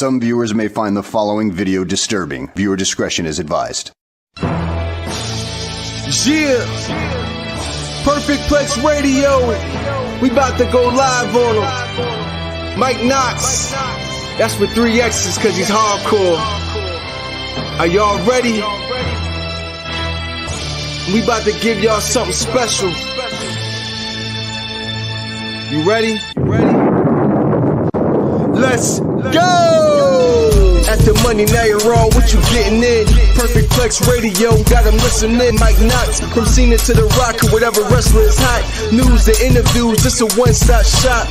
Some viewers may find the following video disturbing. Viewer discretion is advised. Yeah, Perfect Plex Radio. We about to go live on him. Mike Knoxxx. That's with 3 X's cause he's hardcore. Are y'all ready? We about to give y'all something special. You ready? Let's go! At the money, now you're all what you getting in. Perfect Plex Radio, got them listening. Mike Knoxxx, from Cena to The Rock, or whatever wrestler is hot. News, the interviews, this a one-stop shop.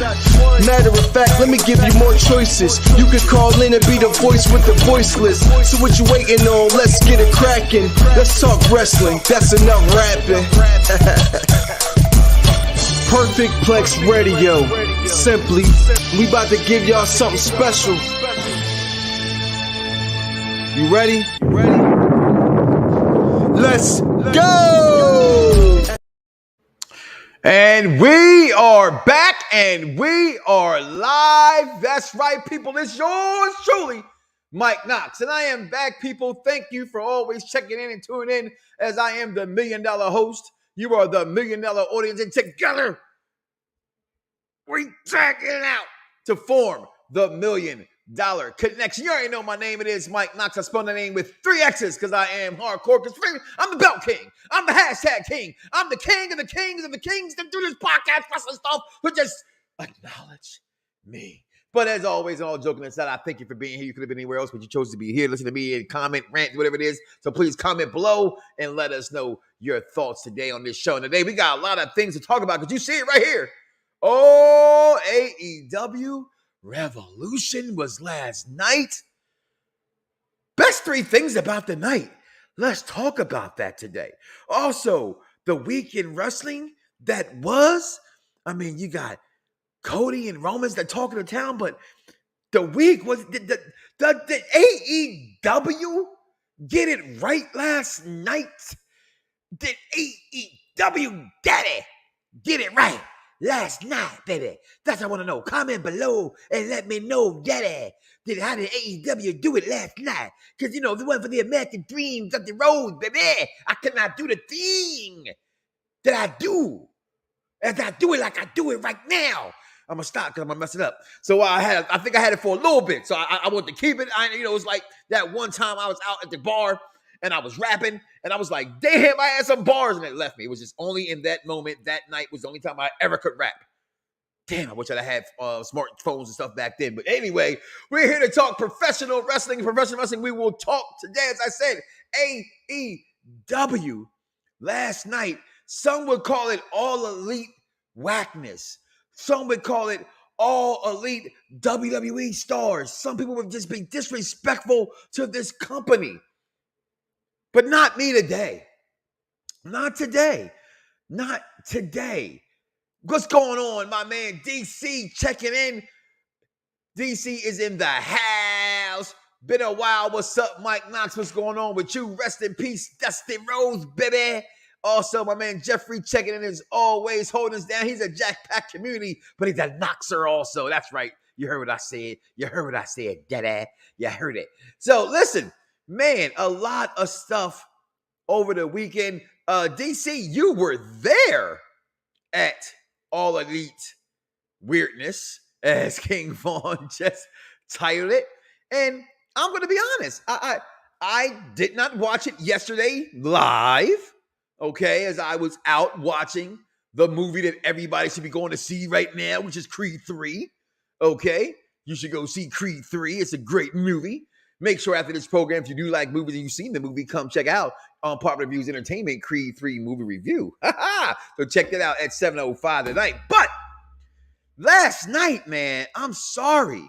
Matter of fact, let me give you more choices. You could call in and be the voice with the voiceless. So what you waiting on? Let's get it cracking. Let's talk wrestling, that's enough rapping. Perfect Plex Radio. Simply, we about to give y'all something special. You ready? Let's go! And we are back and we are live. That's right, people. It's yours truly, Mike Knoxxx. And I am back, people. Thank you for always checking in and tuning in as I am the $1 million host. You are the $1 million audience, and together we tack it out to form the $1 million connection. You already know my name. It is Mike Knoxxx. I spell the name with 3 X's because I am hardcore. Because I'm the belt king. I'm the hashtag king. I'm the king of the kings of the kings that do this podcast wrestling stuff. But just acknowledge me. But as always, and all joking aside, I thank you for being here. You could have been anywhere else, but you chose to be here. Listen to me and comment, rant, whatever it is. So please comment below and let us know your thoughts today on this show. And today we got a lot of things to talk about because you see it right here. Oh, AEW Revolution was last night. Best 3 things about the night. Let's talk about that today. Also, the week in wrestling that was, you got Cody and Roman's that talking to town, but the week was, did AEW get it right last night? Did AEW daddy get it right last night, baby? That's what I want to know. Comment below and let me know, daddy. How did AEW do it last night? Because, if it wasn't for the American dreams up the road, baby, I could not do the thing that I do. As I do it like I do it right now. I'm going to stop because I'm going to mess it up. So I think I had it for a little bit. So I want to keep it. It was like that one time I was out at the bar and I was rapping and I was like, damn, I had some bars and it left me. It was just only in that moment, that night was the only time I ever could rap. Damn, I wish I'd had smartphones and stuff back then. But anyway, we're here to talk professional wrestling. Professional wrestling, we will talk today, as I said, AEW. Last night, some would call it all elite whackness. Some would call it all elite WWE stars. Some people would just be disrespectful to this company. But not me today. Not today. Not today. What's going on, my man? DC checking in. DC is in the house. Been a while. What's up, Mike Knoxxx? What's going on with you? Rest in peace, Dusty Rose, baby. Also, my man Jeffrey checking in as always, holding us down. He's a Jack Pack community, but he's a Knoxxer also. That's right. You heard what I said. Daddy. You heard it. So listen, man, a lot of stuff over the weekend. DC, you were there at All Elite Weirdness, as King Vaughn just titled it. And I'm going to be honest. I did not watch it yesterday live, okay, as I was out watching the movie that everybody should be going to see right now, which is Creed 3, okay? You should go see Creed 3. It's a great movie. Make sure after this program, if you do like movies and you've seen the movie, come check out on Popular Reviews Entertainment, Creed 3 movie review. So check that out at 7:05 tonight. But last night, man, I'm sorry.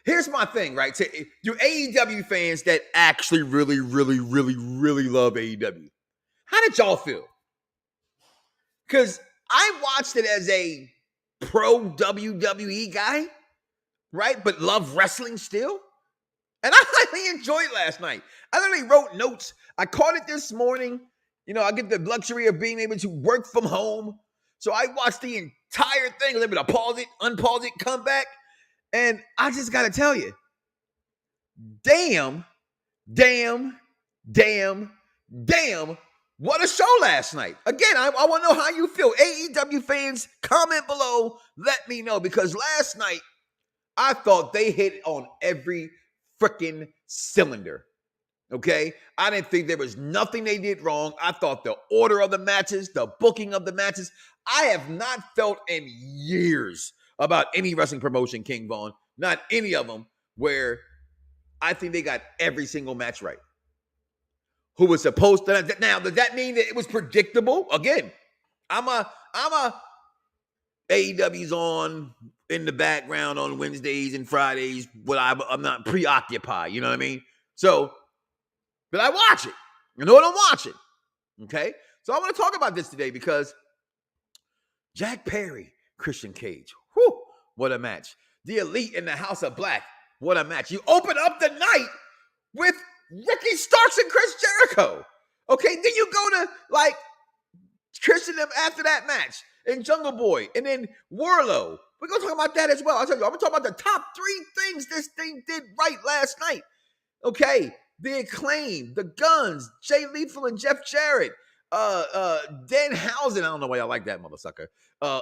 Here's my thing, right? To you AEW fans that actually really love AEW, how did y'all feel? Because I watched it as a pro WWE guy, right? But love wrestling still. And I highly enjoyed last night. I literally wrote notes. I caught it this morning. I get the luxury of being able to work from home. So I watched the entire thing. They're able to pause it, unpause it, come back. And I just got to tell you, damn, what a show last night. Again, I want to know how you feel. AEW fans, comment below. Let me know, because last night, I thought they hit on every freaking cylinder. Okay? I didn't think there was nothing they did wrong. I thought the order of the matches, the booking of the matches, I have not felt in years about any wrestling promotion, King Vaughn, not any of them, where I think they got every single match right. Who was supposed to, now, does that mean that it was predictable? Again, I'm a AEW's on in the background on Wednesdays and Fridays, but I'm not preoccupied, you know what I mean? So, but I watch it. You know what I'm watching, okay? So I want to talk about this today because Jack Perry, Christian Cage, whew, what a match. The Elite in the House of Black, what a match. You open up the night with Ricky Starks and Chris Jericho, okay? Then you go to, like, Christian after that match, and Jungle Boy, and then Warlow. We're going to talk about that as well. I'll tell you, I'm going to talk about the top 3 things this thing did right last night. Okay, the Acclaim, the Guns, Jay Lethal and Jeff Jarrett, Danhausen, I don't know why I like that motherfucker.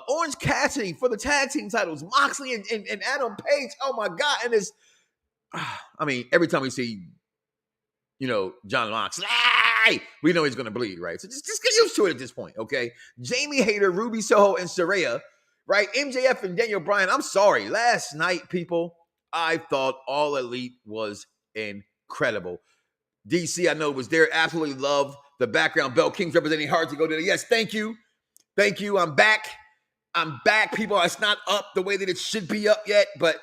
Orange Cassidy for the tag team titles, Moxley and Adam Page. Oh my God. And it's, I mean, every time we see, John Moxley, we know he's going to bleed, right? So just get used to it at this point, okay? Jamie Hayter, Ruby Soho, and Saraya, right? MJF and Daniel Bryan. I'm sorry. Last night, people, I thought All Elite was incredible. DC, I know, was there. Absolutely love the background belt. Kings representing Hard to go to. Yes, thank you. Thank you. I'm back, people. It's not up the way that it should be up yet, but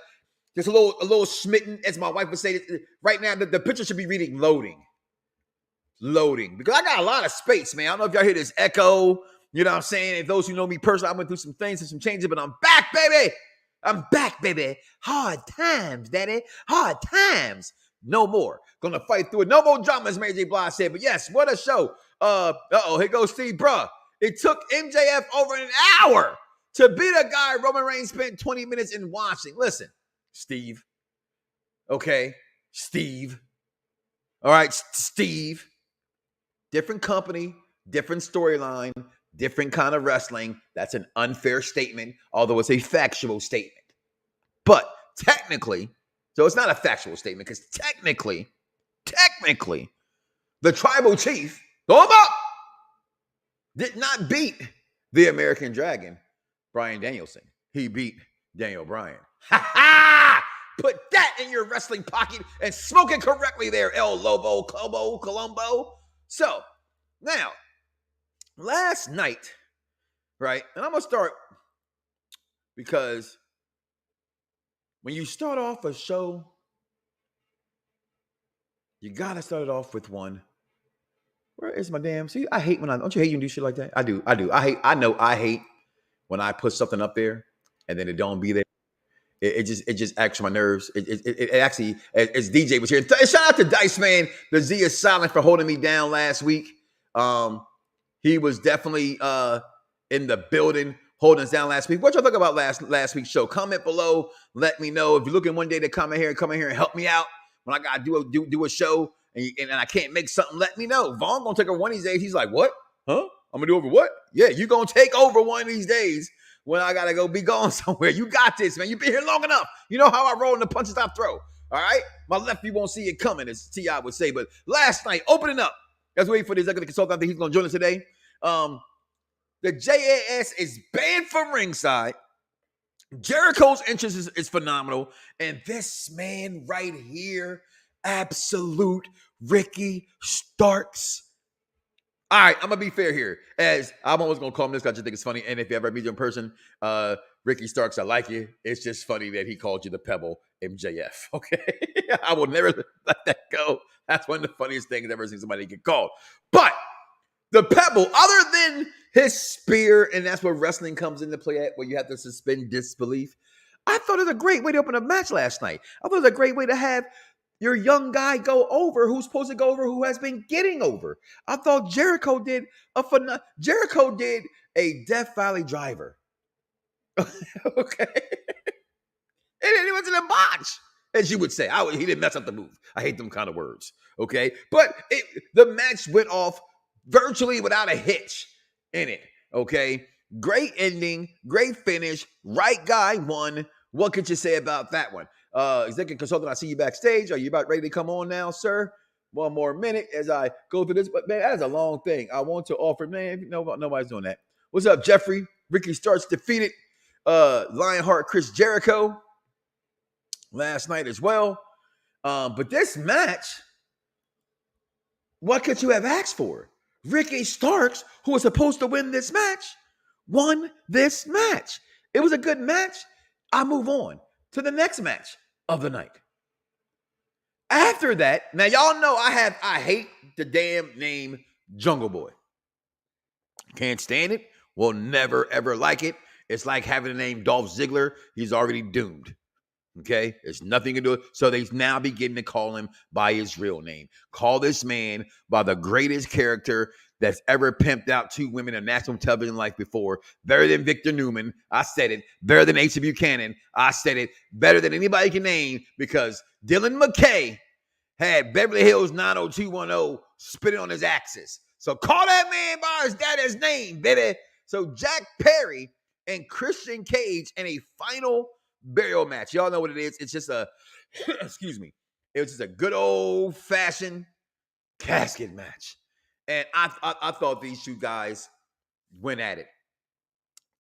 just a little smitten, as my wife would say. Right now, the picture should be reading loading. Because I got a lot of space, man. I don't know if y'all hear this echo. You know what I'm saying? If those who know me personally, I went through some things and some changes, but I'm back, baby. Hard times, daddy. Hard times. No more. Gonna fight through it. No more drama, as Mary J. Blige said. But yes, what a show. Here goes Steve, bruh. It took MJF over an hour to beat a guy Roman Reigns spent 20 minutes in watching. Listen, Steve. Okay, Steve. All right, Steve. Different company, different storyline, different kind of wrestling. That's an unfair statement, although it's a factual statement. But technically, so it's not a factual statement, because technically, the tribal chief, throw him up, did not beat the American Dragon, Bryan Danielson. He beat Daniel Bryan. Ha ha! Put that in your wrestling pocket and smoke it correctly there, El Lobo, Colombo. So, now, last night, right, and I'm going to start, because when you start off a show, you got to start it off with one. Where is my damn, see, I hate don't you hate you do shit like that? I do. I hate when I put something up there and then it don't be there. It just acts my nerves. It actually, as DJ was here, shout out to Dice Man. The Z is silent for holding me down last week. He was definitely in the building holding us down last week. What y'all think about last week's show? Comment below. Let me know. If you're looking one day to come in here and help me out when I gotta do a show and I can't make something, let me know. Vaughn gonna take over one of these days. He's like, what? Huh? I'm gonna do over what? Yeah, you gonna take over one of these days when I gotta go be gone somewhere. You got this, man. You've been here long enough. You know how I roll and the punches I throw. All right? My left, you won't see it coming, as T.I. would say. But last night, opening up, let's wait for the executive consultant. I think he's gonna join us today. The JAS is banned from ringside. Jericho's entrance is phenomenal. And this man right here, absolute Ricky Starks. All right, I'm going to be fair here. As I'm always going to call him this guy, I just think it's funny. And if you ever meet him in person, Ricky Starks, I like you. It's just funny that he called you the Pebble MJF, okay? I will never let that go. That's one of the funniest things I've ever seen somebody get called. But the Pebble, other than his spear, and that's where wrestling comes into play at, where you have to suspend disbelief, I thought it was a great way to open a match last night. I thought it was a great way to have your young guy go over, who's supposed to go over, who has been getting over. I thought Jericho did a Death Valley Driver. Okay. And it wasn't a botch, as you would say. He didn't mess up the move. I hate them kind of words. Okay. But the match went off virtually without a hitch in it. Okay. Great ending, great finish. Right guy won. What could you say about that one? Executive consultant, I see you backstage. Are you about ready to come on now, sir? One more minute as I go through this. But man, that is a long thing. I want to offer, man, nobody's doing that. What's up, Jeffrey? Ricky Starks defeated Lionheart Chris Jericho last night as well. But this match, what could you have asked for? Ricky Starks, who was supposed to win this match, won this match. It was a good match. I move on to the next match of the night. After that, now y'all know I hate the damn name Jungle Boy. Can't stand it. Will never ever like it. It's like having the name Dolph Ziggler. He's already doomed. Okay? There's nothing to do with it. So they now begin to call him by his real name. Call this man by the greatest character that's ever pimped out two women on national television like before. Better than Victor Newman. I said it. Better than Asa Buchanan. I said it. Better than anybody can name, because Dylan McKay had Beverly Hills 90210 spitting on his axis. So call that man by his daddy's name, baby. So Jack Perry and Christian Cage in a final burial match. Y'all know what it is. It's just a, excuse me. It was just a good old-fashioned casket match. And I thought these two guys went at it.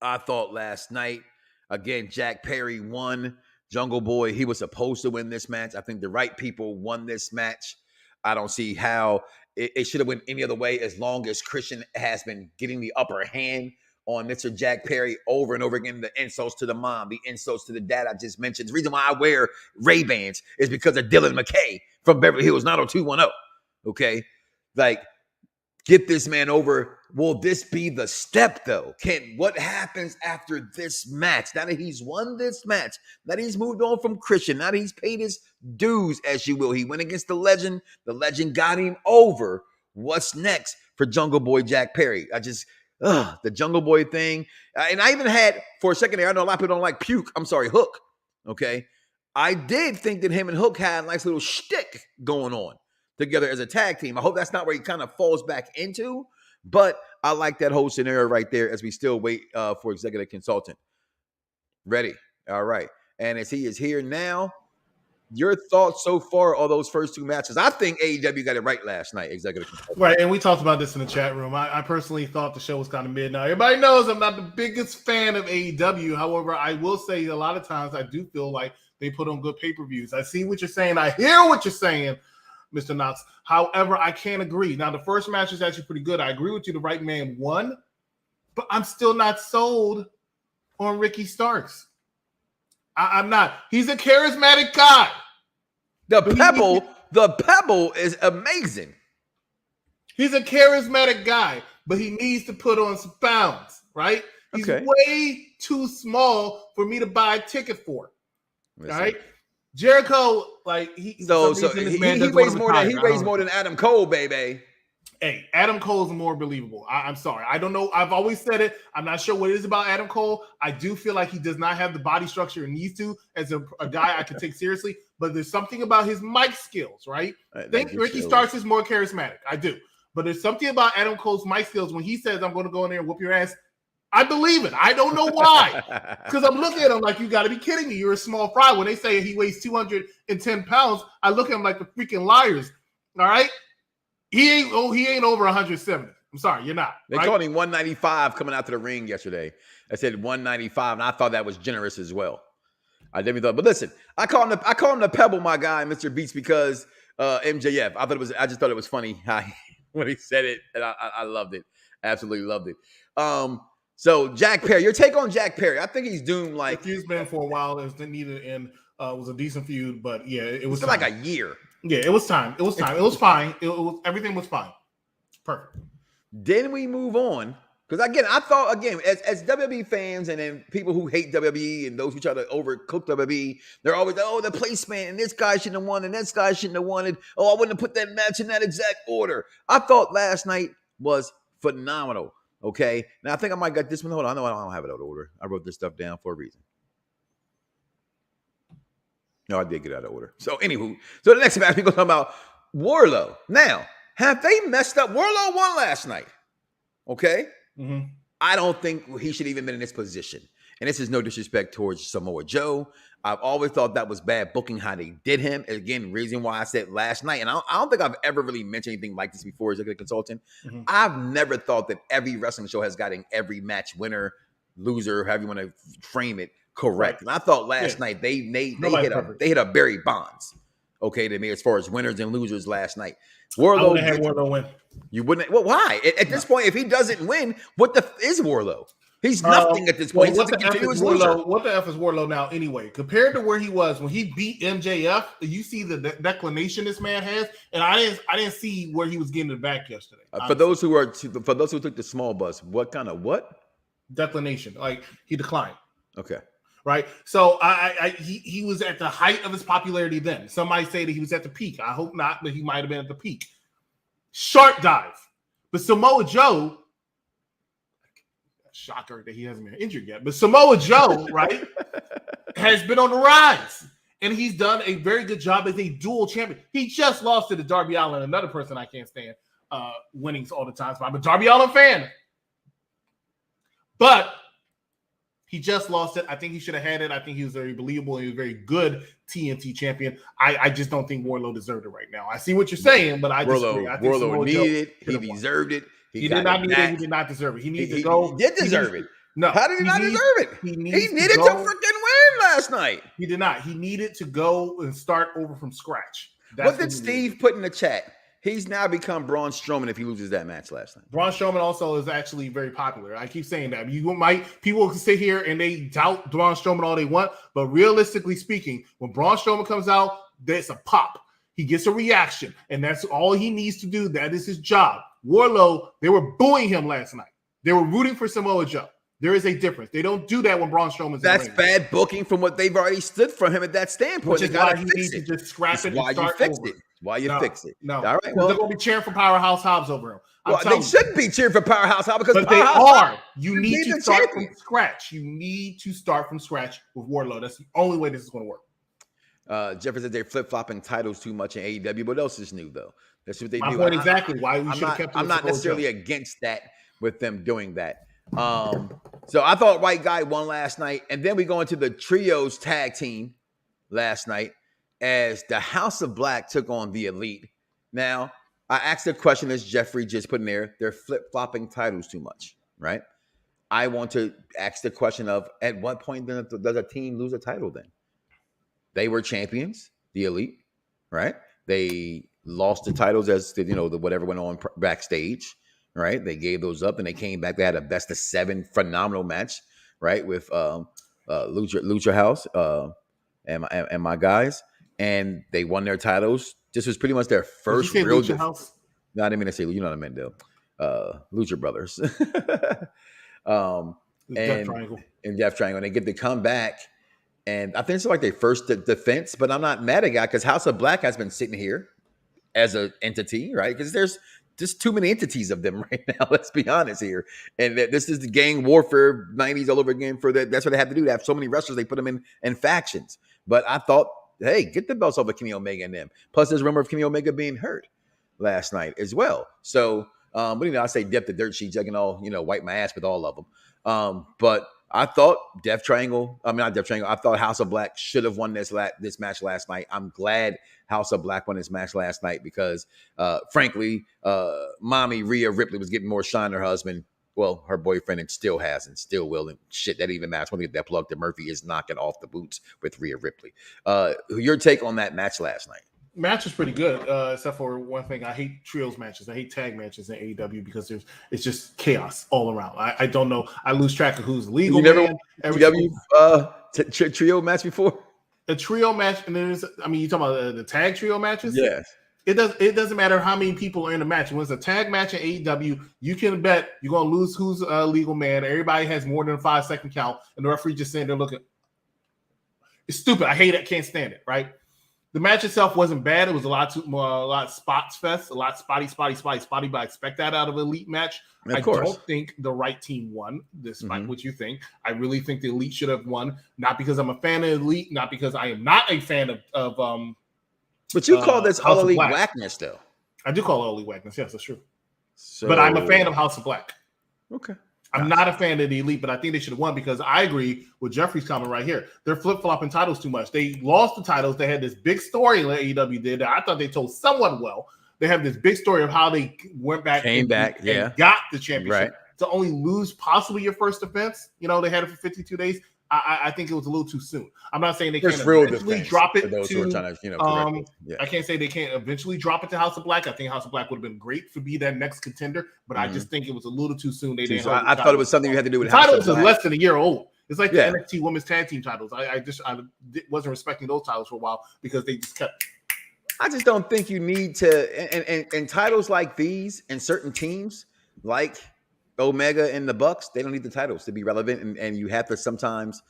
I thought last night, again, Jack Perry won. Jungle Boy, he was supposed to win this match. I think the right people won this match. I don't see how it should have went any other way, as long as Christian has been getting the upper hand on Mr. Jack Perry over and over again. The insults to the mom, the insults to the dad I just mentioned. The reason why I wear Ray-Bans is because of Dylan McKay from Beverly Hills 90210. Okay? Like, get this man over. Will this be the step, though? What happens after this match? Now that he's won this match, now that he's moved on from Christian, now that he's paid his dues, as you will. He went against the legend. The legend got him over. What's next for Jungle Boy Jack Perry? The Jungle Boy thing. And I even had, for a second there, I know a lot of people don't like Hook. Okay? I did think that him and Hook had a nice little shtick going on together as a tag team. I hope that's not where he kind of falls back into, but I like that whole scenario right there as we still wait for executive consultant. Ready. All right. And as he is here now, your thoughts so far on those first two matches? I think AEW got it right last night, executive consultant. Right, and we talked about this in the chat room. I personally thought the show was kind of mid. Now, everybody knows I'm not the biggest fan of AEW. However, I will say a lot of times I do feel like they put on good pay-per-views. I see what you're saying. I hear what you're saying, Mr. Knoxxx. However, I can't agree. Now, the first match is actually pretty good. I agree with you. The right man won, but I'm still not sold on Ricky Starks. I'm not. He's a charismatic guy. The Pebble is amazing. He's a charismatic guy, but he needs to put on some pounds, right? He's way too small for me to buy a ticket for. Right? Jericho, like he weighs more than Adam Cole, baby. Hey, Adam Cole's more believable. I'm sorry. I don't know. I've always said it. I'm not sure what it is about Adam Cole. I do feel like he does not have the body structure he needs to as a guy I can take seriously. But there's something about his mic skills, right? I think Ricky Starks is more charismatic. I do. But there's something about Adam Cole's mic skills when he says, I'm going to go in there and whoop your ass. I believe it. I don't know why. Because I'm looking at him like, you got to be kidding me. You're a small fry. When they say he weighs 210 pounds, I look at him like the freaking liars. All right? He ain't over 170. I'm sorry, you're not. They called him 195 coming out to the ring yesterday. I said 195, and I thought that was generous as well. I definitely thought, but listen, I call him the Pebble, my guy, Mr. Beats, because MJF. I just thought it was funny when he said it, and I loved it. Absolutely loved it. So Jack Perry, your take on Jack Perry? I think he's doomed. Like, the feud's been for a while. It was needed, and it was a decent feud, but yeah, it was like a year. Yeah, it was time. It was fine. Everything was fine. Perfect. Then we move on. Because again, I thought, as WWE fans and then people who hate WWE and those who try to overcook WWE, they're always, the placement, and this guy shouldn't have won, and this guy shouldn't have won it. I wouldn't have put that match in that exact order. I thought last night was phenomenal. Okay. Now I think I might get this one. Hold on. I don't have it out of order. I wrote this stuff down for a reason. No, I did get out of order. So anywho, so the next match we're gonna talk about Wardlow. Now, have they messed up? Wardlow won last night. Okay. Mm-hmm. I don't think he should even been in this position. And this is no disrespect towards Samoa Joe. I've always thought that was bad booking how they did him. Again, reason why I said last night, and I don't think I've ever really mentioned anything like this before as a consultant. Mm-hmm. I've never thought that every wrestling show has gotten every match winner, loser, however you want to frame it, correct. Right. And I thought last night they hit a Barry Bonds. Okay, to me as far as winners and losers last night. Wardlow would have had Wardlow win. You wouldn't. Well, why? At this point, if he doesn't win, what the is Wardlow? He's nothing at this point. What the F is Wardlow now anyway? Compared to where he was when he beat MJF, you see the declination this man has, and I didn't see where he was getting it back yesterday. For those who took the small bus, what kind of what? Declination. Like he declined. Okay. Right. So he was at the height of his popularity then. Some might say that he was at the peak. I hope not, but he might have been at the peak. Sharp dive. But Samoa Joe, shocker that he hasn't been injured yet, but Samoa Joe, right, has been on the rise. And he's done a very good job as a dual champion. He just lost to the Darby Allin, another person I can't stand winnings all the time. So I'm a Darby Allin fan. But he just lost it. I think he should have had it. I think he was very believable. He was a very good TNT champion. I just don't think Wardlow deserved it right now. I see what you're saying, but I disagree. I think Wardlow needed it. He deserved it. He did not need it. He did not deserve it. He needed to go. He did deserve it. No. How did he not deserve it? He needed to freaking win last night. He did not. He needed to go and start over from scratch. What did Steve put in the chat? He's now become Braun Strowman if he loses that match last night. Braun Strowman also is actually very popular. I keep saying that. People can sit here and they doubt Braun Strowman all they want, but realistically speaking, when Braun Strowman comes out, there's a pop. He gets a reaction, and that's all he needs to do. That is his job. Wardlow, they were booing him last night. They were rooting for Samoa Joe. There is a difference. They don't do that when Braun Strowman's That's bad booking from what they've already stood for him at that standpoint. Which is why he needs to just scrap it and start over. Why you fix it? No. All right. Well, they're going to be cheering for Powerhouse Hobbs over him. They shouldn't be cheering for Powerhouse Hobbs because they are. You need to start from scratch. You need to start from scratch with Wardlow. That's the only way this is going to work. Jeffrey said they're flip-flopping titles too much in AEW. What else is new, though? That's what they do. Point exactly why we should have kept it. I'm not necessarily against that with them doing that. So I thought White Guy won last night. And then we go into the Trios tag team last night as the House of Black took on the Elite. Now, I asked the question as Jeffrey just put in there, they're flip-flopping titles too much, right? I want to ask the question of, at what point does a team lose a title then? They were champions, the Elite, right? They lost the titles as, whatever went on backstage, right? They gave those up and they came back. They had a best of 7 phenomenal match, right? With Lucha House and my guys. And they won their titles. This was pretty much their first real Lucha House? No, I didn't mean to say, you know what I meant, though. Lucha Brothers. And Death Triangle. And they get to come back. And I think it's like their first defense, but I'm not mad at that because House of Black has been sitting here as an entity, right? Because there's just too many entities of them right now. Let's be honest here. And this is the gang warfare 90s all over again for that. That's what they have to do. They have so many wrestlers. They put them in factions. But I thought, hey, get the belts off of Kenny Omega and them. Plus, there's a rumor of Kenny Omega being hurt last night as well. So, but I say dip the dirt sheets. I can all, wipe my ass with all of them. But I thought I thought House of Black should have won this match last night. I'm glad House of Black won this match last night because, frankly, mommy Rhea Ripley was getting more shine than her husband. Well, her boyfriend and still has and still will. And shit, that didn't even matter. I want to get that plug that Murphy is knocking off the boots with Rhea Ripley. Your take on that match last night? Match is pretty good, except for one thing. I hate trios matches. I hate tag matches in AEW because it's just chaos all around. I don't know. I lose track of who's legal. You never trio match before? A trio match, and then you talking about the tag trio matches? Yes. It doesn't matter how many people are in the match. When it's a tag match in AEW, you can bet you're gonna lose who's a legal man. Everybody has more than a 5-second count, and the referee just sitting there looking. It's stupid. I hate it. Can't stand it. Right. The match itself wasn't bad. It was a lot spots fest, a lot spotty. But I expect that out of an Elite match. I don't think the right team won, despite what you think. I really think the Elite should have won, not because I'm a fan of Elite, not because I am not a fan of But you call this All Elite whackness, though. I do call it All Elite whackness. Yes, that's true. So, but I'm a fan of House of Black. Okay. I'm not a fan of the Elite, but I think they should have won because I agree with Jeffrey's comment right here. They're flip-flopping titles too much. They lost the titles. They had this big story that AEW did that I thought they told somewhat well. They have this big story of how they went back and got the championship to only lose possibly your first defense. You know, they had it for 52 days. I think it was a little too soon. I'm not saying they can't eventually drop it to I can't say they can't eventually drop it to House of Black. I think House of Black would have been great to be that next contender, but I just think it was a little too soon. They didn't. I thought it was something you had to do with the titles. Is less than a year old. It's like the NXT Women's Tag Team titles. I wasn't respecting those titles for a while because they just kept. I just don't think you need to, and titles like these and certain teams like Omega and the Bucks, they don't need the titles to be relevant, and you have to sometimes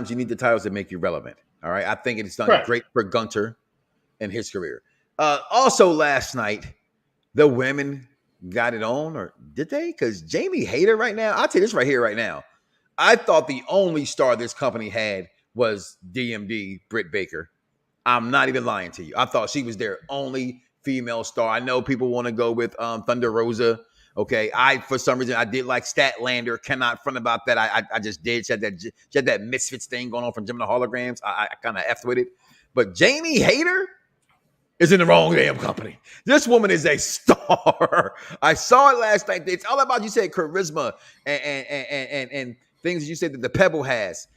you need the titles to make you relevant. All right, I think it's done great for Gunter in his career. Also, last night the women got it on, or did they? Because Jamie Hayter right now, I'll tell you this right here, right now. I thought the only star this company had was DMD Britt Baker. I'm not even lying to you. I thought she was their only female star. I know people want to go with Thunder Rosa. Okay, for some reason I did like Statlander. Cannot front about that. I just did. She had that Misfits thing going on from Jim and the Holograms. I kind of effed with it. But Jamie Hayter is in the wrong damn company. This woman is a star. I saw it last night. It's all about, you said, charisma and things that you said that the Pebble has.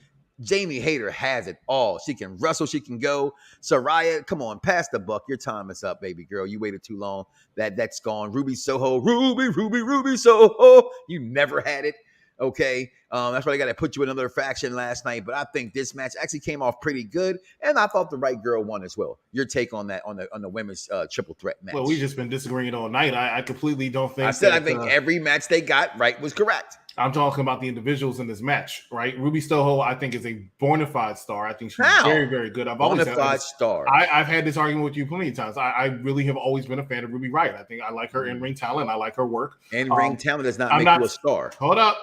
Jamie Hayter has it all. She can wrestle. She can go. Saraya, come on, pass the buck. Your time is up, baby girl. You waited too long. That's gone. Ruby Soho. Ruby Soho. You never had it. Okay. That's why they got to put you in another faction last night. But I think this match actually came off pretty good. And I thought the right girl won as well. Your take on that, on the women's triple threat match. Well, we've just been disagreeing all night. I completely don't think. I think every match they got right was correct. I'm talking about the individuals in this match, right? Ruby Soho, I think, is a bona fide star. I think she's very, very good. I've always bona star. I've had this argument with you plenty of times. I really have always been a fan of Ruby Riott. I think I like her in-ring talent. I like her work. In-ring talent does not make you a star. Hold up.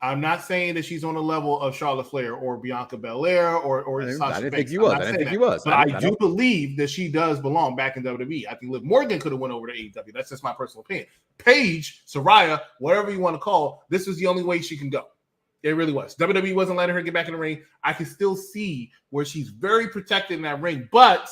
I'm not saying that she's on the level of Charlotte Flair or Bianca Belair or Sasha Banks. I didn't think you was. But I do believe that she does belong back in WWE. I think Liv Morgan could have went over to AEW. That's just my personal opinion. Paige, Saraya, whatever you want to call, this was the only way she can go. It really was. WWE wasn't letting her get back in the ring. I can still see where she's very protected in that ring, but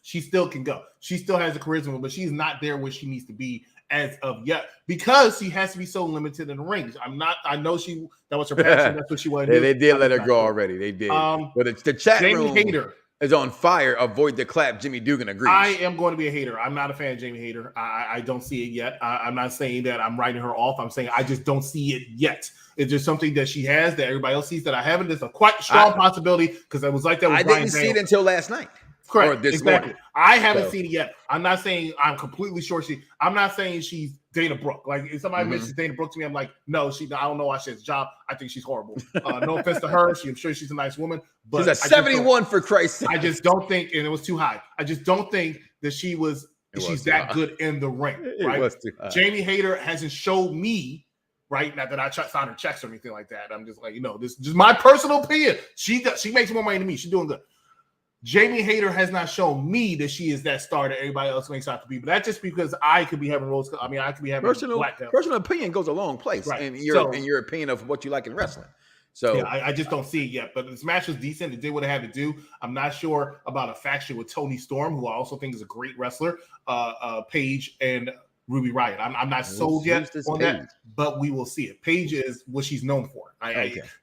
she still can go. She still has the charisma, but she's not there where she needs to be as of yet, because she has to be so limited in the rings. I know that was her passion. That's what she wanted to do. They did let her go already. They did. But it's the chat room hater is on fire. Avoid the clap. Jimmy Dugan agrees. I am going to be a hater. I'm not a fan of Jamie Hayter. I don't see it yet. I'm not saying that I'm writing her off. I'm saying I just don't see it yet. It's just something that she has that everybody else sees that I haven't. There's a quite strong possibility, because I was like that with Brian didn't see it until last night. Correct. Exactly. Morning. I haven't seen it yet. I'm not saying I'm completely sure I'm not saying she's Dana Brooke. Like, if somebody mentions Dana Brooke to me, I'm like, no, I don't know why she has a job. I think she's horrible. No offense to her. I'm sure she's a nice woman. But she's a 71 for Christ's sake. I just don't think, and it was too high. I just don't think that she's that good in the ring. Right? It was too high. Jamie Hayter hasn't showed me, right? Not that I signed her checks or anything like that. I'm just like, this is just my personal opinion. She makes more money than me. She's doing good. Jamie Hayter has not shown me that she is that star that everybody else makes out to be. But that's just because I could be having roles. I mean, I could be having personal opinion goes a long place, right? In your opinion of what you like in wrestling. So yeah, I just don't see it yet. But this match was decent. It did what it had to do. I'm not sure about a faction with Toni Storm, who I also think is a great wrestler. Paige and Ruby Riott. I'm not sold yet on that, but we will see it. Paige is what she's known for.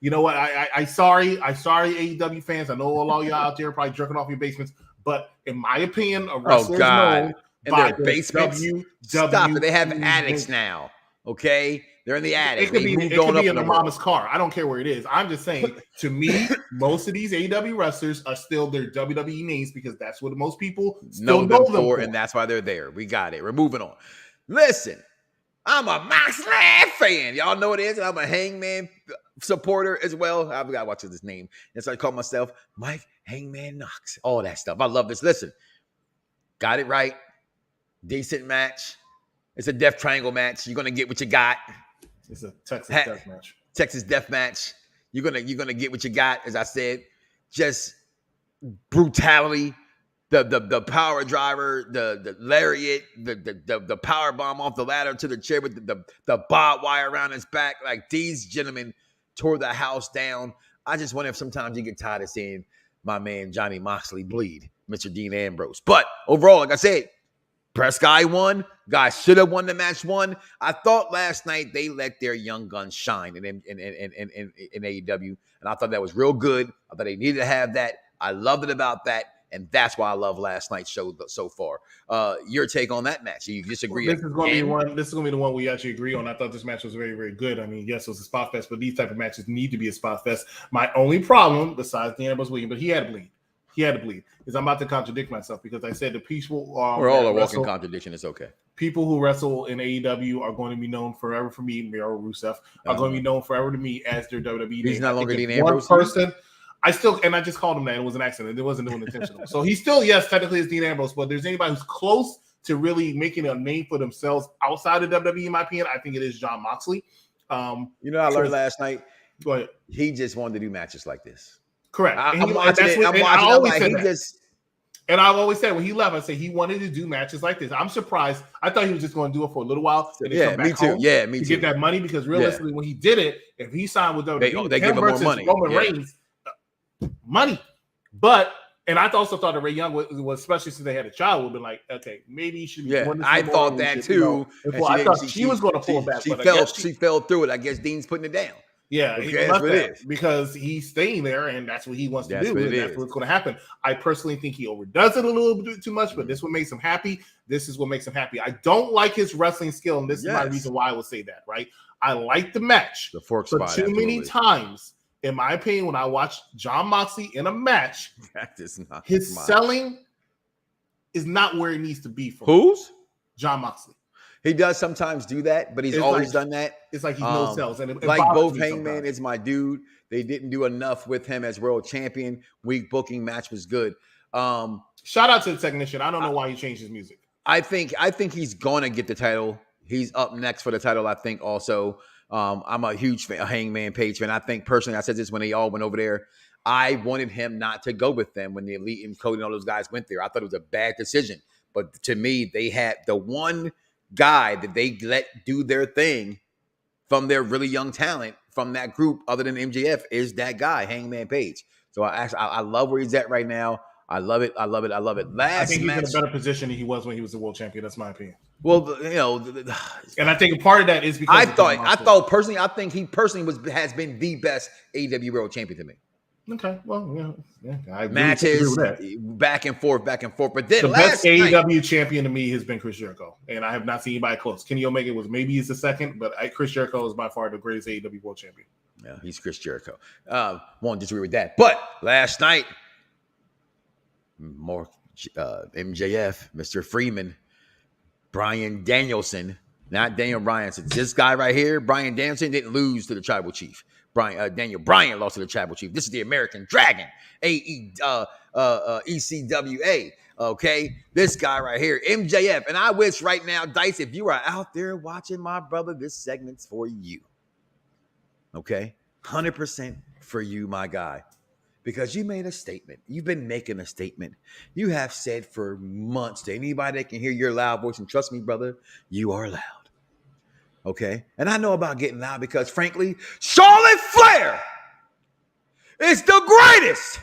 You know what? I sorry AEW fans. I know all y'all out there are probably jerking off your basements, but in my opinion, a wrestler is known by their basements. Stop it. They have attics now. Okay, they're in the attic. It could be in the mama's car. I don't care where it is. I'm just saying, to me, most of these AEW wrestlers are still their WWE names, because that's what most people still know them for, and that's why they're there. We got it. We're moving on. Listen, I'm a Moxley fan. Y'all know what it is. I'm a Hangman supporter as well. I forgot what's his name. And so I call myself Mike Hangman Knoxxx. All that stuff. I love this. Listen, got it right. Decent match. It's a Death Triangle match. You're gonna get what you got. It's a Texas Death match. Texas Death match. You're gonna get what you got. As I said, just brutality. The power driver, the lariat, the power bomb off the ladder to the chair with the barbed wire around his back. Like, these gentlemen tore the house down. I just wonder if sometimes you get tired of seeing my man Johnny Moxley bleed, Mr. Dean Ambrose. But overall, like I said, press guy won. Guy should have won the match. Won. I thought last night they let their young guns shine in AEW, and I thought that was real good. I thought they needed to have that. I loved it about that. And that's why I love last night's show so far. Your take on that match? You disagree? Well, this is going to be the one we actually agree on. I thought this match was very, very good. I mean, yes, it was a spot fest, but these type of matches need to be a spot fest. My only problem, besides the Ambrose bleeding, but he had to bleed. He had to bleed. Is I'm about to contradict myself because I said the people we're all a walking contradiction. It's okay. People who wrestle in AEW are going to be known forever for me. Miro Rusev are going to be known forever to me as their WWE. He's not longer Dean Ambrose. One person. I just called him that. It was an accident. It wasn't doing intentional. So he still, yes, technically is Dean Ambrose, but there's anybody who's close to really making a name for themselves outside of WWE, in my opinion, I think it is Jon Moxley. I learned last night. Go ahead. He just wanted to do matches like this. Correct. I'm watching it. And I've always said when he left, I said he wanted to do matches like this. I'm surprised. I thought he was just going to do it for a little while. And then come back home to get that money, because realistically, when he did it, if he signed with WWE, they give him more money. Roman Reigns, money. But and I also thought that Ray Young was, especially since they had a child, would have been like, okay, maybe he should be. I thought that too. I thought she was going to pull back. She fell through it. I guess Dean's putting it down. Yeah, that's what it is, because he's staying there, and that's what he wants to do. And that's what's going to happen. I personally think he overdoes it a little bit too much, but this is what makes him happy. This is what makes him happy. I don't like his wrestling skill, and this is my reason why I would say that. Right? I like the match, the fork spot, but too many times, in my opinion, when I watch Jon Moxley in a match, his selling is not where it needs to be. For who's Jon Moxley? He does sometimes do that, but he's always done that. It's like he no sells. And it like both Hangman is my dude. They didn't do enough with him as world champion. Week booking match was good. Shout out to the technician. I don't know why he changed his music. I think he's going to get the title. He's up next for the title, I think, also. I'm a huge fan, a Hangman Page fan. I think personally, I said this when they all went over there. I wanted him not to go with them when the Elite and Cody and all those guys went there. I thought it was a bad decision. But to me, they had the one guy that they let do their thing from their really young talent from that group, other than MJF, is that guy, Hangman Page. So I love where he's at right now. I love it. I think he's in a better position than he was when he was the world champion. That's my opinion. Well, and I think part of that is because I thought personally, I think he personally has been the best AEW world champion to me. Okay, well, yeah, I matches back and forth, but then the best AEW champion to me has been Chris Jericho, and I have not seen anybody close. Kenny Omega was maybe he's the second, but Chris Jericho is by far the greatest AEW world champion. Yeah, he's Chris Jericho. Won't disagree with that. But last night, more MJF, Mr. Freeman, Bryan Danielson, not Daniel Bryan. This guy right here, Bryan Danielson, didn't lose to the Tribal Chief. Daniel Bryan lost to the Tribal Chief. This is the American Dragon, ECWA. Okay, this guy right here, MJF. And I wish right now, Dice, if you are out there watching, my brother, this segment's for you. Okay, 100% for you, my guy, because you made a statement. You've been making a statement. You have said for months to anybody that can hear your loud voice, and trust me, brother, you are loud. Okay, and I know about getting loud because, frankly, Charlotte Flair is the greatest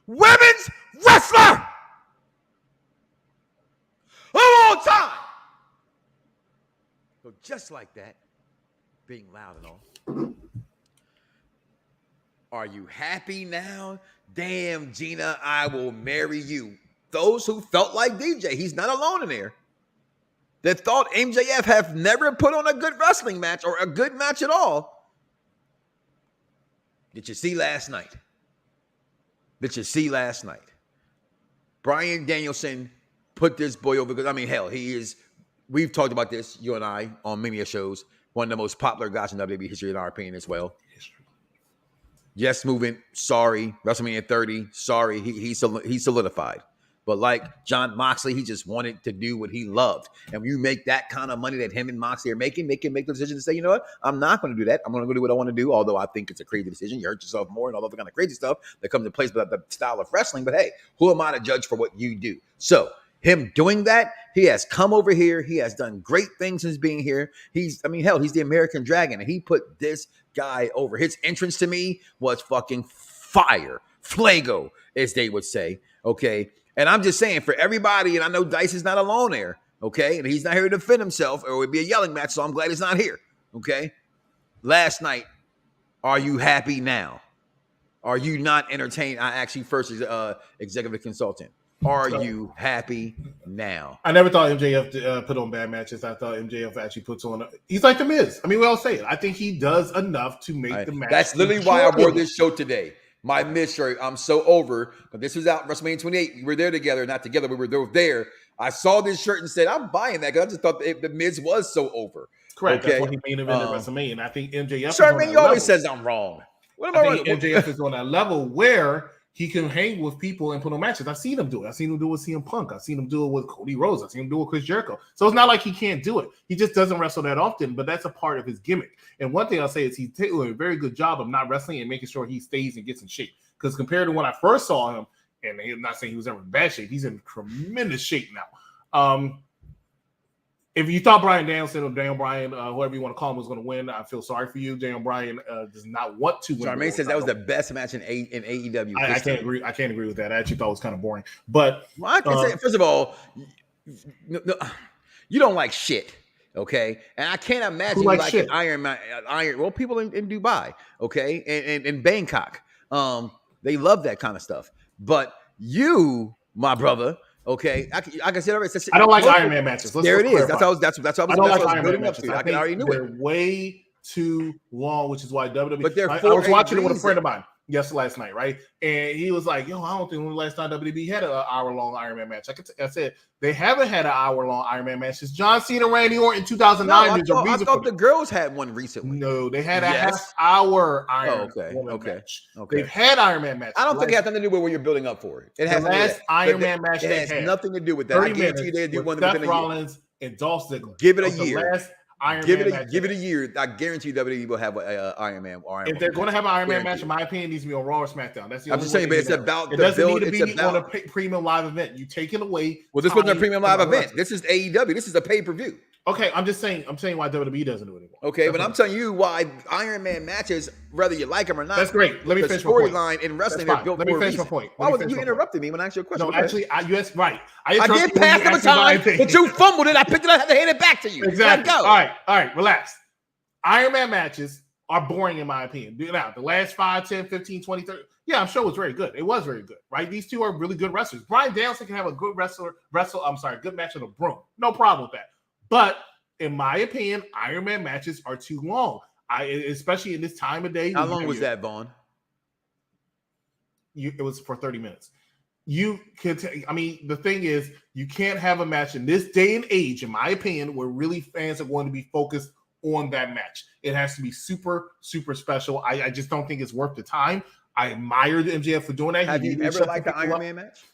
women's wrestler of all time. So just like that, being loud and all, are you happy now? Damn, Gina, I will marry you. Those who felt like DJ, he's not alone in there, that thought MJF have never put on a good wrestling match or a good match at all. Did you see last night? Bryan Danielson put this boy over because, I mean, hell, he is, we've talked about this, you and I, on many shows, one of the most popular guys in WWE history, in our opinion, as well. Yes Movement, sorry. WrestleMania 30, sorry. He solidified. But like John Moxley, he just wanted to do what he loved. And when you make that kind of money that him and Moxley are making, they can make the decision to say, you know what? I'm not going to do that. I'm going to go do what I want to do, although I think it's a crazy decision. You hurt yourself more and all other kind of crazy stuff that comes in place with the style of wrestling. But hey, who am I to judge for what you do? So him doing that, he has come over here. He has done great things since being here. He's the American Dragon, and he put this guy over. His entrance to me was fucking fire. Flago, as they would say. Okay. And I'm just saying, for everybody, and I know Dice is not alone there, okay? And he's not here to defend himself, or it would be a yelling match, so I'm glad he's not here, okay? Last night, are you happy now? Are you not entertained? I actually first executive consultant. Are you happy now? I never thought MJF put on bad matches. I thought MJF actually puts on. He's like The Miz. I mean, we all say it. I think he does enough to make the match. That's literally why I wore this show today. My Miz shirt, I'm so over. But this was out WrestleMania 28. We were there together, not together. We were there. I saw this shirt and said, I'm buying that because I just thought the Miz was so over. Correct. Okay? That's why he main evented WrestleMania. And I think MJF. Sure, man, you always says I'm wrong. What am I think MJF is on that level where he can hang with people and put on matches. I've seen him do it. I've seen him do it with CM Punk. I've seen him do it with Cody Rhodes. I've seen him do it with Chris Jericho. So it's not like he can't do it. He just doesn't wrestle that often, but that's a part of his gimmick. And one thing I'll say is he's doing a very good job of not wrestling and making sure he stays and gets in shape. Because compared to when I first saw him, and I'm not saying he was ever in bad shape, he's in tremendous shape now. If you thought Bryan Danielson or Daniel Bryan, whoever you want to call him, was going to win, I feel sorry for you. Daniel Bryan does not want to win. Charmaine says that was the best match in AEW. I can't agree. I can't agree with that. I actually thought it was kind of boring. But I can say, first of all, no, you don't like shit, okay? And I can't imagine you like an Iron Man. Well, people in Dubai, okay, and in Bangkok, they love that kind of stuff. But you, my brother. Okay, I can say it. I don't like Iron Man matches. There it is. That's how I was. I don't like Iron Man matches. I already knew they're way too long, which is why WWE. But I was watching it with a friend of mine last night, right? And he was like, "Yo, I don't think when the last time WWE had an hour-long Iron Man match." I said they haven't had an hour-long Iron Man match since John Cena, Randy Orton in 2009. I thought the girls had one recently. No, they had a half-hour Iron Man match. Okay, they've had Iron Man matches. I don't think it has nothing to do with what you're building up for. It has the last Iron Man match. It has nothing to do with that. 30 I guarantee you they do one within a year. Seth Rollins and Dolph Ziggler. Give it a year. Give it a year. I guarantee you WWE will have an Iron Man. If they're going to have an Iron Man match, in my opinion, it needs to be on Raw or SmackDown. That's the I'm just saying, but it's about it doesn't need to be on a premium live event. You take it away. Well, this wasn't a premium live event. This is AEW. This is a pay-per-view. Okay, I'm saying why WWE doesn't do it anymore. Okay, but I'm telling you why Iron Man matches, whether you like them or not. That's great. Let me finish my point. The storyline in wrestling is built. Let me finish my point. Why was you interrupting me when I asked you a question? No, actually, yes, right. I did pass him a time, but you fumbled it. I picked it up. I had to hand it back to you. Exactly. All right. Relax. Iron Man matches are boring in my opinion. Now, the last 5, 10, 15, 20, 30. Yeah, I'm sure it was very good. It was very good, right? These two are really good wrestlers. Bryan Danielson can have a good good match on a broom. No problem with that. But in my opinion, Iron Man matches are too long. Especially in this time of day. How long was that, Vaughn? It was for 30 minutes. You can. The thing is, you can't have a match in this day and age, in my opinion, where really fans are going to be focused on that match. It has to be super, super special. I just don't think it's worth the time. I admire the MJF for doing that. Have you ever liked the Iron Man match?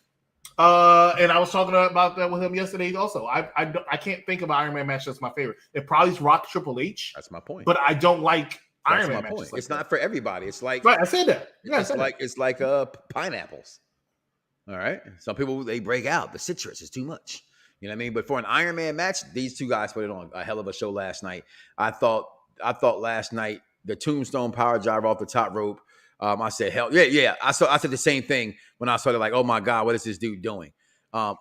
And I was talking about that with him yesterday also. I can't think of an Iron Man match that's my favorite. It probably is Rock Triple H. That's my point. But I don't like Iron Man matches. It's not for everybody. It's like I said that. Yeah, it's like pineapples. All right. Some people they break out. The citrus is too much. You know what I mean? But for an Iron Man match, these two guys put it on a hell of a show last night. I thought last night the Tombstone power driver off the top rope. I said, hell yeah. I said the same thing when I started like, oh my God, what is this dude doing? Why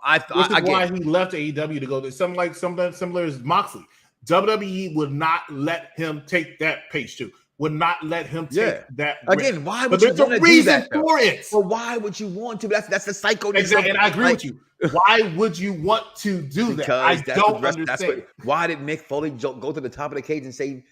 he left AEW to go to something similar as Moxley. WWE would not let him take that page two. Would not let him take that risk. Again, why would you want to do that? For it. Well, why would you want to? That's the psycho. Exactly, and I agree with you. Why would you want to do that? I don't understand. Why did Mick Foley go to the top of the cage and say,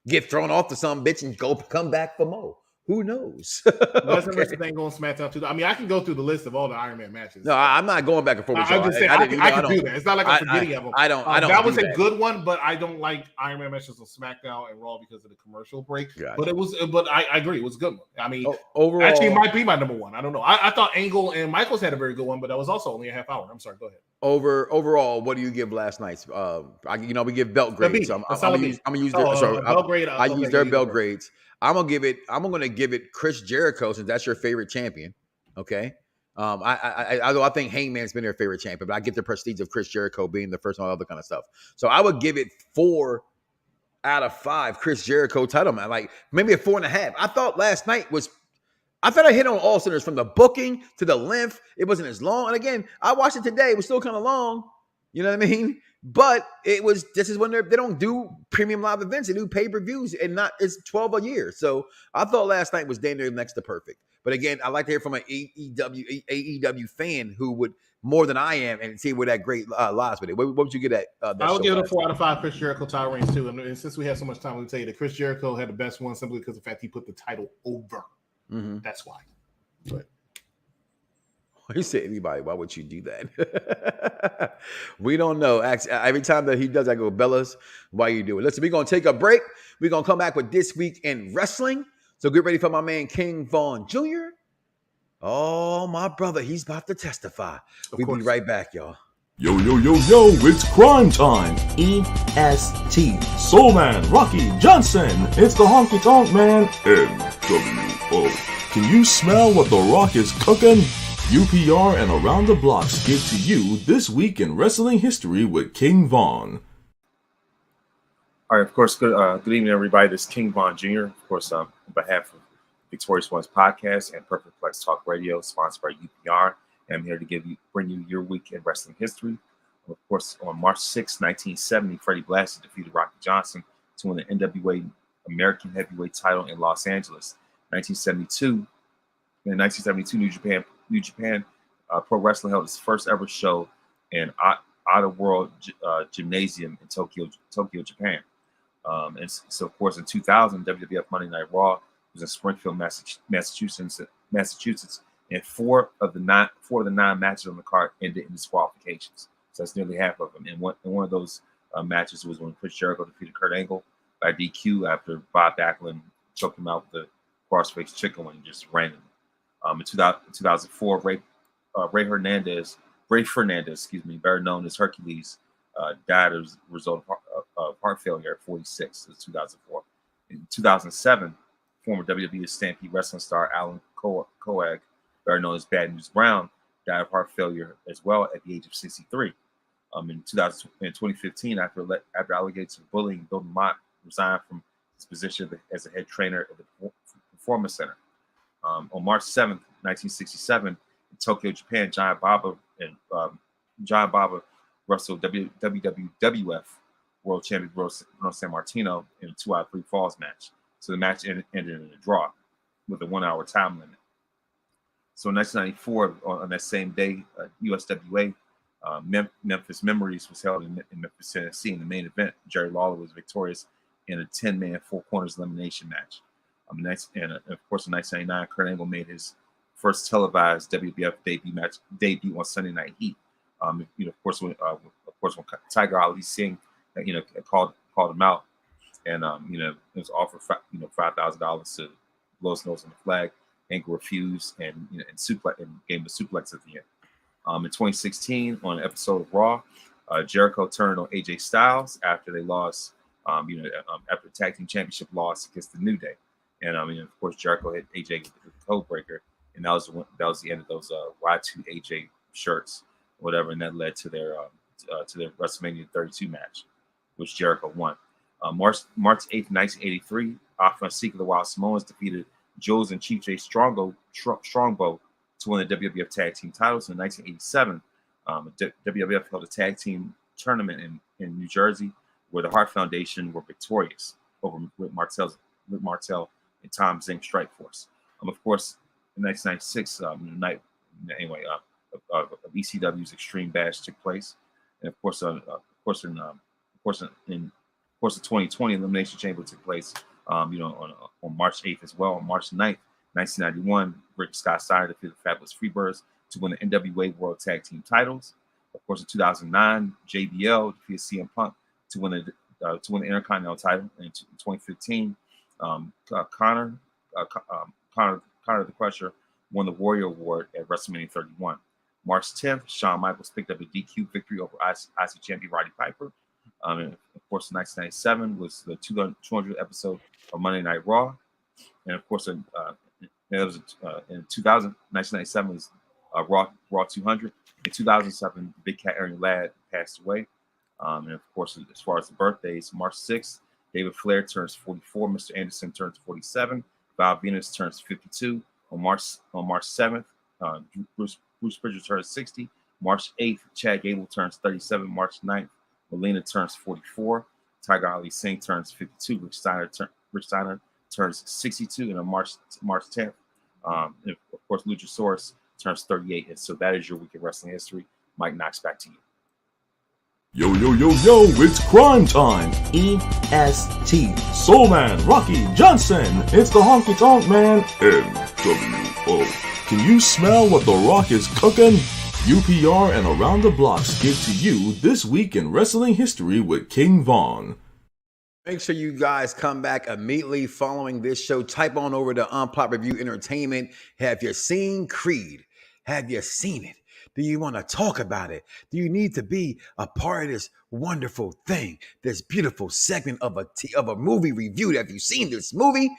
get thrown off to some bitch and come back for more? Who knows? Lesnar versus Angle on SmackDown too. I mean, I can go through the list of all the Iron Man matches. No, I'm not going back and forth with y'all. I'm just saying, I can do that. It's not like I'm forgetting of them. I don't. That was a good one, but I don't like Iron Man matches on SmackDown and Raw because of the commercial break. Gotcha. But it was. But I agree, it was a good one. I mean, overall, actually, it might be my number one. I don't know. I thought Angle and Michaels had a very good one, but that was also only a half hour. I'm sorry. Go ahead. Overall, what do you give last night's? We give belt grades. So I'm gonna use their Belgrade. I use their belt grades. I'm gonna give it Chris Jericho, since that's your favorite champion. Okay. I think Hangman's been their favorite champion, but I get the prestige of Chris Jericho being the first and all other kind of stuff. So I would give it 4 out of 5 Chris Jericho title man, like maybe a 4.5. I thought last night I hit on all cylinders, from the booking to the length. It wasn't as long. And again, I watched it today. It was still kind of long. You know what I mean? But this is when they don't do premium live events. They do pay-per-views, and it's 12 a year. So I thought last night was damn near next to perfect. But again, I like to hear from an AEW fan who would, more than I am, and see where that great lies with it. What would you get at? I would give it a 4 out of 5 Chris Jericho title reigns too. And since we have so much time, we'll tell you that Chris Jericho had the best one simply because of the fact he put the title over. Mm-hmm. That's why. But you say anybody, why would you do that? We don't know. Every time that he does, I go, Bellas, why you do it? Listen, we're going to take a break. We're going to come back with This Week in Wrestling. So get ready for my man, King Von Jr. Oh, my brother, he's about to testify. We'll be right back, y'all. Yo, it's crime time. EST. Soul Man, Rocky Johnson. It's the Honky Tonk Man, NWO. Can you smell what The Rock is cooking? UPR and Around the Blocks give to you This Week in Wrestling History with King Von. All right, of course, good evening, everybody. This is King Von Jr., of course, on behalf of Victorious Ones Podcast and Perfect Plex Talk Radio, sponsored by UPR. And I'm here to bring you your week in wrestling history. Of course, on March 6, 1970, Freddie Blassie defeated Rocky Johnson to win the NWA American Heavyweight title in Los Angeles. In 1972, New Japan Pro Wrestling held its first ever show in Otta World Gymnasium in Tokyo, Japan. And so, of course, in 2000, WWF Monday Night Raw was in Springfield, Massachusetts, and 4 of the 9 matches on the card ended in disqualifications. So that's nearly half of them. And one of those matches was when Chris Jericho defeated Kurt Angle by DQ after Bob Backlund choked him out with the crossface chicken wing just randomly. In 2004, Ray Fernandez, better known as Hercules, died as a result of heart failure at 46. It's 2004. In 2007, former WWE Stampede Wrestling star Alan Coag, better known as Bad News Brown, died of heart failure as well at the age of 63. In 2015, after allegations of bullying, Bill DeMott resigned from his position as a head trainer at the Performance Center. On March 7th, 1967, in Tokyo, Japan, Giant Baba wrestled WWF World Champion Bruno Sammartino in a 2 out of 3 falls match. So the match ended in a draw with a 1-hour time limit. So in 1994, on that same day, USWA Memphis Memories was held in Memphis, Tennessee. In the main event, Jerry Lawler was victorious in a 10-man 4 corners elimination match. And of course, in 1999, Kurt Angle made his first televised WWF debut on Sunday Night Heat. Of course, when Tiger Ali Singh, called him out, and it was offered $5,000 to blow his nose on the flag. Angle refused and gave him a suplex at the end. In 2016, on an episode of Raw, Jericho turned on AJ Styles after they lost, after the tag team championship loss against the New Day. And of course, Jericho hit AJ with the code breaker, and that was the end of those Y2 AJ shirts, whatever, and that led to their WrestleMania 32 match, which Jericho won. March 8th, 1983, Alpha and Seeker, the Wild Samoans defeated Jules and Chief J Strongbow to win the WWF Tag Team titles. In 1987, WWF held a tag team tournament in New Jersey, where the Hart Foundation were victorious over Rick Martel and Tom Zink Strike Force. Of course, in 1996, ECW's Extreme Bash took place, and of course, the 2020 Elimination Chamber took place on March 8th as well. On March 9th, 1991, Rick Scott Steiner defeated the Fabulous Freebirds to win the NWA World Tag Team titles. Of course, in 2009, JBL defeated CM Punk to win the Intercontinental title. In 2015, Connor the Crusher won the Warrior Award at WrestleMania 31. March 10th, Shawn Michaels picked up a DQ victory over IC champion Roddy Piper. And of course, in 1997 was the 200th episode of Monday Night Raw. And of course, in 1997 was Raw 200. In 2007, Big Cat Aaron Ladd passed away. And of course, as far as the birthdays, March 6th, David Flair turns 44. Mr. Anderson turns 47. Val Venus turns 52. On March 7th, Bruce Bridger turns 60. March 8th, Chad Gable turns 37. March 9th, Melina turns 44. Tiger Ali Singh turns 52. Rich Steiner turns 62. And on March 10th, and of course, Luchasaurus turns 38. And so that is your week of wrestling history. Mike Knoxxx, back to you. Yo, it's crime time. EST. Soul Man, Rocky Johnson. It's the Honky Tonk Man, NWO. Can you smell what The Rock is cooking? UPR and Around the Blocks give to you This Week in Wrestling History with King Von. Make sure you guys come back immediately following this show. Type on over to Unpop Review Entertainment. Have you seen Creed? Have you seen it? Do you want to talk about it? Do you need to be a part of this wonderful thing, this beautiful segment of a movie review? Have you seen this movie?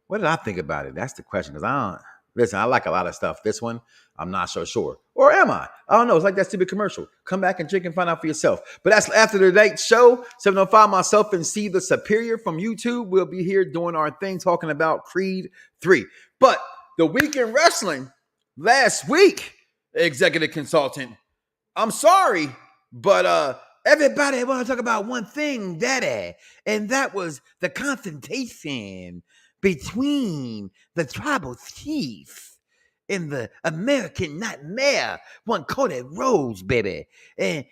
What did I think about it? That's the question. Because I like a lot of stuff. This one, I'm not so sure. Or am I? I don't know. It's like that stupid commercial. Come back and check and find out for yourself. But that's after today's show. 705, myself and C the Superior from YouTube. We'll be here doing our thing, talking about Creed 3. But the week in wrestling, last week, executive consultant, I'm sorry, but everybody want to talk about one thing, Daddy, and that was the confrontation between the tribal chief and the American Nightmare, one Cody Rhodes, baby, and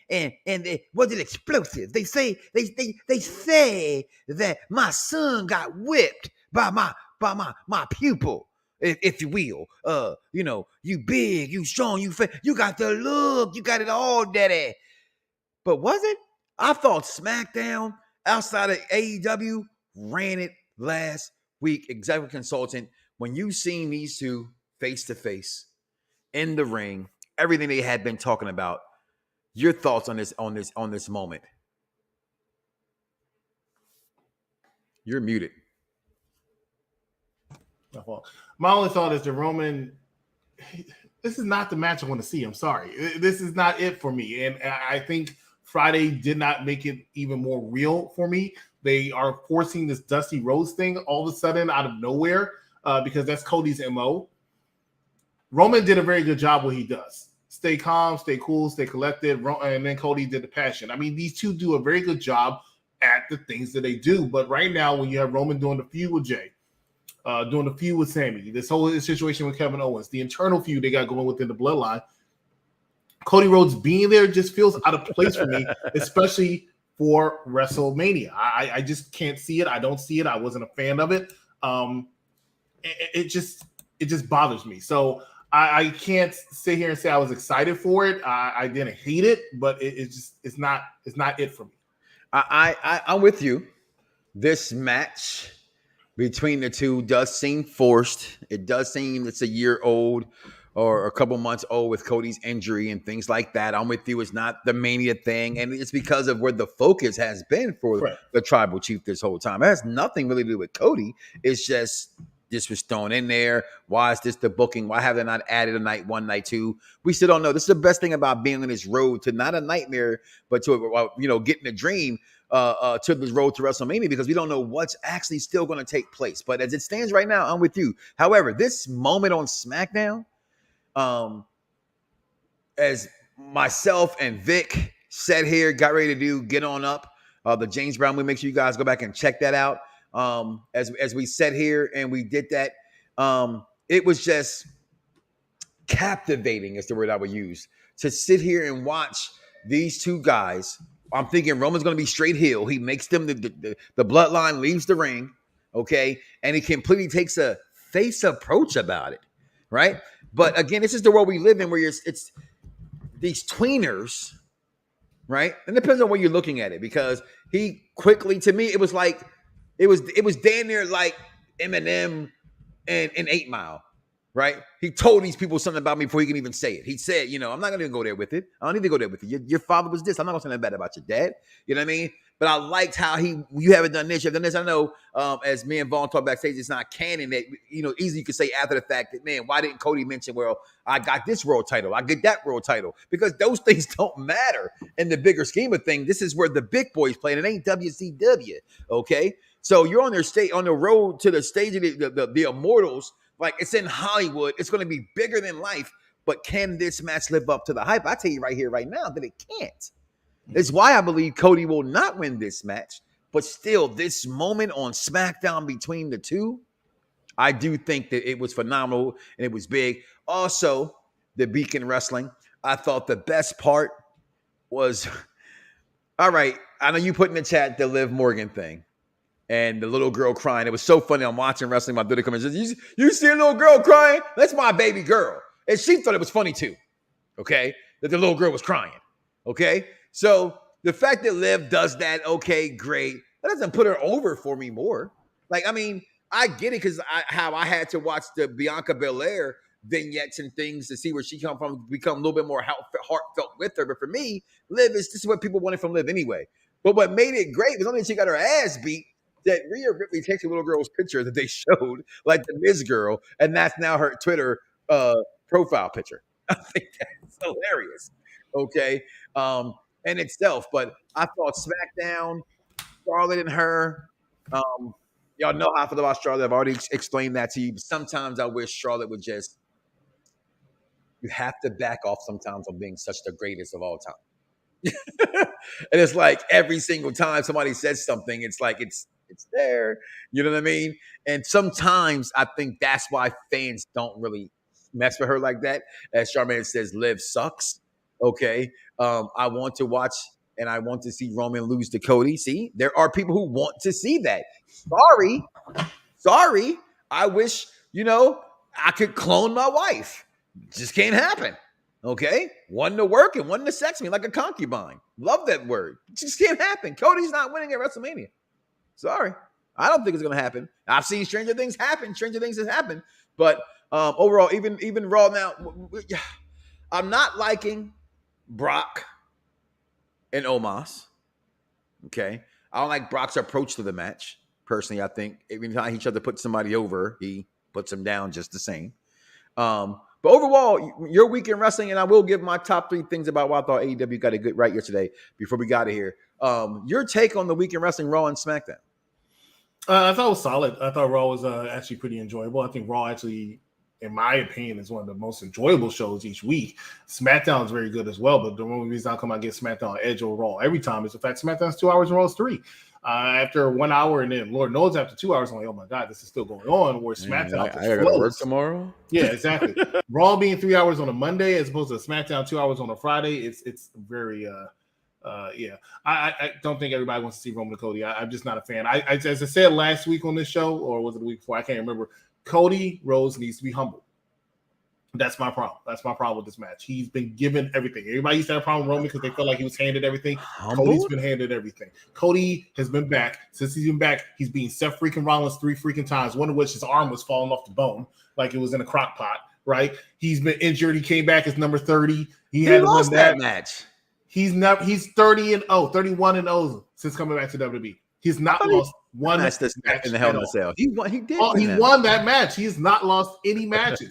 was it explosive? They say that my son got whipped by my pupil. If you will, you big, you strong, you fat, you got the look, you got it all, Daddy. But was it? I thought SmackDown outside of AEW ran it last week. Executive consultant, when you seen these two face to face in the ring, everything they had been talking about, your thoughts on this moment? You're muted. My only thought is that Roman, this is not the match I want to see. I'm sorry. This is not it for me. And I think Friday did not make it even more real for me. They are forcing this Dusty Rhodes thing all of a sudden out of nowhere because that's Cody's MO. Roman did a very good job what he does. Stay calm, stay cool, stay collected. And then Cody did the passion. I mean, these two do a very good job at the things that they do. But right now, when you have Roman doing the feud with Jay, doing the feud with Sammy, this whole situation with Kevin Owens, the internal feud they got going within the bloodline, Cody Rhodes being there just feels out of place for me, especially for WrestleMania. I just can't see it. I don't see it. I wasn't a fan of it. It just bothers me. So I can't sit here and say I was excited for it. I didn't hate it, but it's not it for me. I'm with you. This match between the two does seem forced. It does seem it's a year old or a couple months old with Cody's injury and things like that. I'm with you. It's not the Mania thing. And it's because of where the focus has been for the tribal chief this whole time. It has nothing really to do with Cody. It's just this was thrown in there. Why is this the booking? Why have they not added a night 1, night 2? We still don't know. This is the best thing about being on this road to not a nightmare, but to, getting a dream to this road to WrestleMania, because we don't know what's actually still going to take place. But as it stands right now, I'm with you. However, this moment on SmackDown, as myself and Vic said here, got ready to do Get On Up, the James Brown movie. Make sure you guys go back and check that out. As we said here and we did that, it was just captivating is the word I would use, to sit here and watch these two guys. I'm thinking Roman's going to be straight heel. He makes them the bloodline leaves the ring. okay? And he completely takes a face approach about it, right? But again, this is the world we live in, where it's these tweeners, right? And it depends on where you're looking at it, because he quickly, to me, it was damn near like Eminem and 8 Mile, right? He told these people something about me before he can even say it. He said, I'm not gonna go there with it. I don't need to go there with it. Your father was this. I'm not gonna say nothing bad about your dad. You know what I mean? But I liked how you haven't done this, you've done this. I know, as me and Vaughn talk backstage, it's not canon that, easily you could say after the fact that, man, why didn't Cody mention, well, I got this world title, I get that world title? Because those things don't matter in the bigger scheme of things. This is where the big boys play, and it ain't WCW, okay? So you're on the road to the stage of the Immortals, like it's in Hollywood. It's going to be bigger than life, but can this match live up to the hype? I tell you right here, right now, that it can't. It's why I believe Cody will not win this match, but still, this moment on SmackDown between the two, I do think that it was phenomenal and it was big. Also, the Beacon Wrestling, I thought the best part was, all right, I know you put in the chat the Liv Morgan thing and the little girl crying. It was so funny. I'm watching wrestling. My daughter comes and says, you see a little girl crying? That's my baby girl. And she thought it was funny too, okay, that the little girl was crying, okay? So the fact that Liv does that, okay, great. That doesn't put her over for me more. Like, I mean, I get it, because how I had to watch the Bianca Belair vignettes and things to see where she come from, become a little bit more heartfelt with her. But for me, this is what people wanted from Liv anyway. But what made it great was only that she got her ass beat, that Rhea Ripley takes a little girl's picture that they showed, like the Miz girl, and that's now her Twitter profile picture. I think that's hilarious. Okay. In itself, but I thought SmackDown, Charlotte and her, y'all know how I feel about Charlotte. I've already explained that to you. But sometimes I wish Charlotte would you have to back off sometimes on being such the greatest of all time. And it's like every single time somebody says something, it's like it's there. You know what I mean? And sometimes I think that's why fans don't really mess with her like that. As Charmaine says, Liv sucks. Okay. I want to watch and I want to see Roman lose to Cody. See, there are people who want to see that. Sorry. I wish, I could clone my wife. Just can't happen. Okay. One to work and one to sex me like a concubine. Love that word. Just can't happen. Cody's not winning at WrestleMania. Sorry. I don't think it's going to happen. I've seen stranger things happen. Stranger things has happened. But overall, even Raw now, I'm not liking Brock and Omos. Okay. I don't like Brock's approach to the match. Personally, I think every time he tried to put somebody over, he puts them down just the same. But overall, your week in wrestling, and I will give my top 3 things about why I thought AEW got it good right yesterday before we got out of here. Your take on the week in wrestling, Raw and SmackDown? I thought it was solid. I thought Raw was actually pretty enjoyable. I think Raw actually, in my opinion, is one of the most enjoyable shows each week. SmackDown is very good as well, but the only reason I come out and get SmackDown edge over Raw every time is the fact SmackDown's 2 hours and Raw is 3. After 1 hour, and then Lord knows after 2 hours, I'm like, oh my God, this is still going on. Where SmackDown, I gotta work tomorrow. Yeah, exactly. Raw being 3 hours on a Monday as opposed to SmackDown 2 hours on a Friday, it's very yeah. I don't think everybody wants to see Roman and Cody. I'm just not a fan. As I said last week on this show, or was it the week before? I can't remember. Cody Rhodes needs to be humble. That's my problem. That's my problem with this match. He's been given everything. Everybody used to have a problem with Roman because they felt like he was handed everything. Humble? Cody's been handed everything. Cody has been back. Since he's been back, he's beaten Seth freaking Rollins 3 freaking times, one of which his arm was falling off the bone like it was in a crock pot, right? He's been injured. He came back as number 30. He had to win that match. He's 30-0, 31-0 since coming back to WWE. He's not lost one match in the Hell in a Cell. He did. He won that match. He has not lost any matches,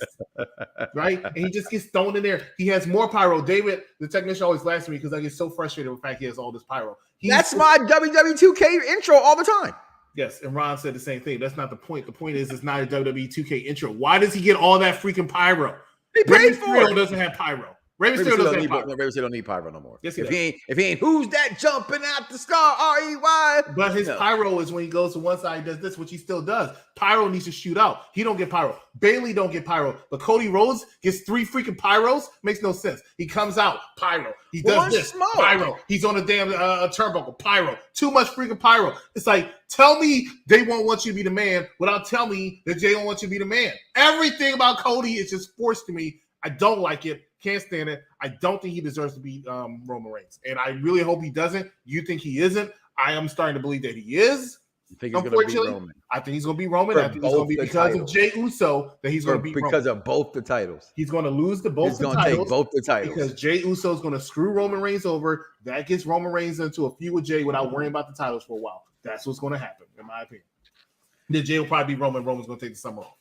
right? And he just gets thrown in there. He has more pyro. David, the technician, always laughs at me because I get so frustrated with the fact he has all this pyro. That's my WWE 2K intro all the time. Yes, and Ron said the same thing. That's not the point. The point is, it's not a WWE 2K intro. Why does he get all that freaking pyro? He paid for it. Doesn't have pyro. Rey Mysterio doesn't need pyro. Rey Mysterio don't need pyro no more. Yes, if he ain't, who's that jumping out the sky? R-E-Y. But his pyro is when he goes to one side, he does this, which he still does. Pyro needs to shoot out. He don't get pyro. Bailey don't get pyro. But Cody Rhodes gets 3 freaking pyros. Makes no sense. He comes out, pyro. He does this, smoke. Pyro. He's on a damn turnbuckle, pyro. Too much freaking pyro. It's like, tell me they won't want you to be the man without telling me that they don't want you to be the man. Everything about Cody is just forced to me. I don't like it. Can't stand it. I don't think he deserves to be Roman Reigns. And I really hope he doesn't. You think he isn't? I am starting to believe that he is. Unfortunately, I think he's going to be Roman. I think it's going to be because of Jey Uso that he's going to be because of both the titles. He's going to lose both the titles. Take both the titles because Jey Uso is going to screw Roman Reigns over. That gets Roman Reigns into a feud with Jey without worrying about the titles for a while. That's what's going to happen, in my opinion. Then Jey will probably be Roman. Roman's going to take the summer off.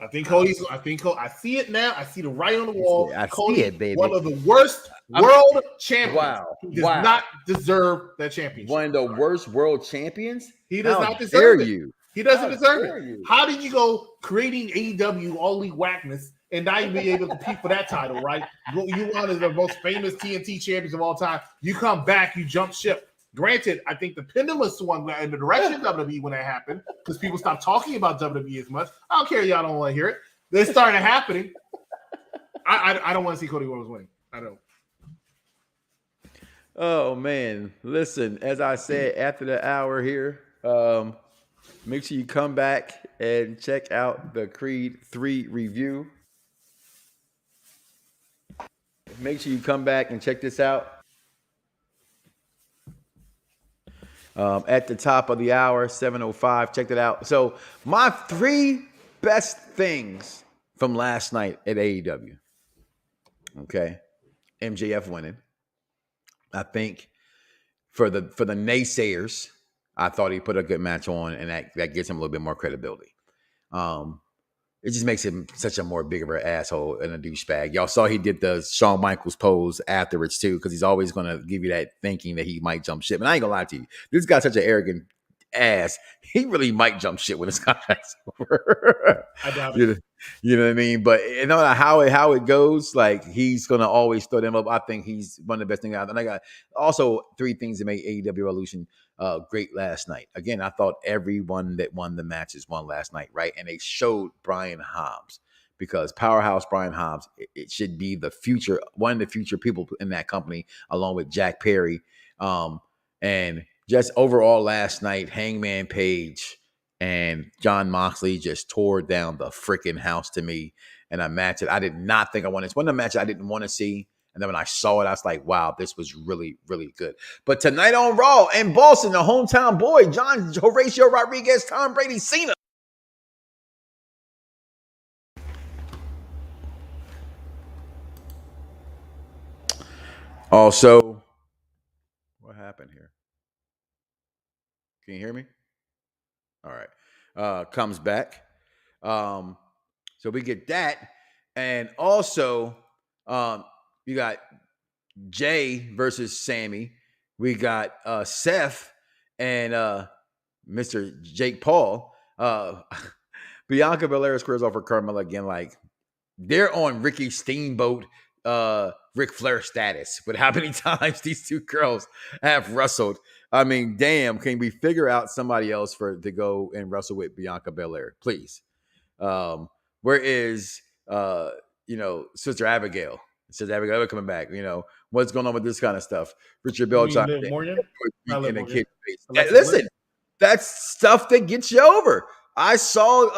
I think Cody's. I see it now. I see the writing on the wall. I see it, baby. One of the worst world champions. Wow. He does not deserve that championship. One of the worst world champions? He does not deserve it. You. He doesn't deserve it. How did you go creating AEW All Elite Whackness and not even be able to compete for that title, right? You one of the most famous TNT champions of all time. You come back, you jump ship. Granted, I think the pendulum swung in the direction of WWE when that happened because people stopped talking about WWE as much. I don't care. Y'all don't want to hear it. It started happening. I don't want to see Cody Rhodes win. I don't. Oh, man. Listen, as I said, after the hour here, make sure you come back and check out the Creed 3 review. Make sure you come back and check this out. At the top of the hour, 7:05. Check that out. So my 3 best things from last night at AEW. Okay. MJF winning. I think for the naysayers, I thought he put a good match on, and that gives him a little bit more credibility. It just makes him such a more bigger asshole and a douchebag. Y'all saw he did the Shawn Michaels pose afterwards too, because he's always going to give you that thinking that he might jump ship. And I ain't gonna lie to you, this guy's such an arrogant ass. He really might jump shit when this contract's over. I doubt it. You know what I mean? But you know how it goes. Like he's gonna always throw them up. I think he's one of the best things out. And I got also 3 things that made AEW Revolution great last night. Again, I thought everyone that won the matches won last night, right? And they showed Brian Hobbs because Powerhouse Brian Hobbs, it should be the future, one of the future people in that company, along with Jack Perry. And just overall last night, Hangman Page and Jon Moxley just tore down the freaking house to me. And a match that I did not think I wanted. It's one of the matches I didn't want to see. And then when I saw it, I was like, wow, this was really, really good. But tonight on Raw in Boston, the hometown boy, John Horatio Rodriguez, Tom Brady, Cena. Also, what happened here? Can you hear me? All right. Comes back. So we get that. And also, you got Jay versus Sammy. We got Seth and Mr. Jake Paul. Bianca Belair squares off for Carmella again. Like, they're on Ricky Steamboat, Ric Flair status with how many times these 2 girls have wrestled. I mean, damn, can we figure out somebody else to go and wrestle with Bianca Belair, please? Where is, Sister Abigail? Sister Abigail coming back. What's going on with this kind of stuff? Richard Bell trying to listen, that's stuff that gets you over. I saw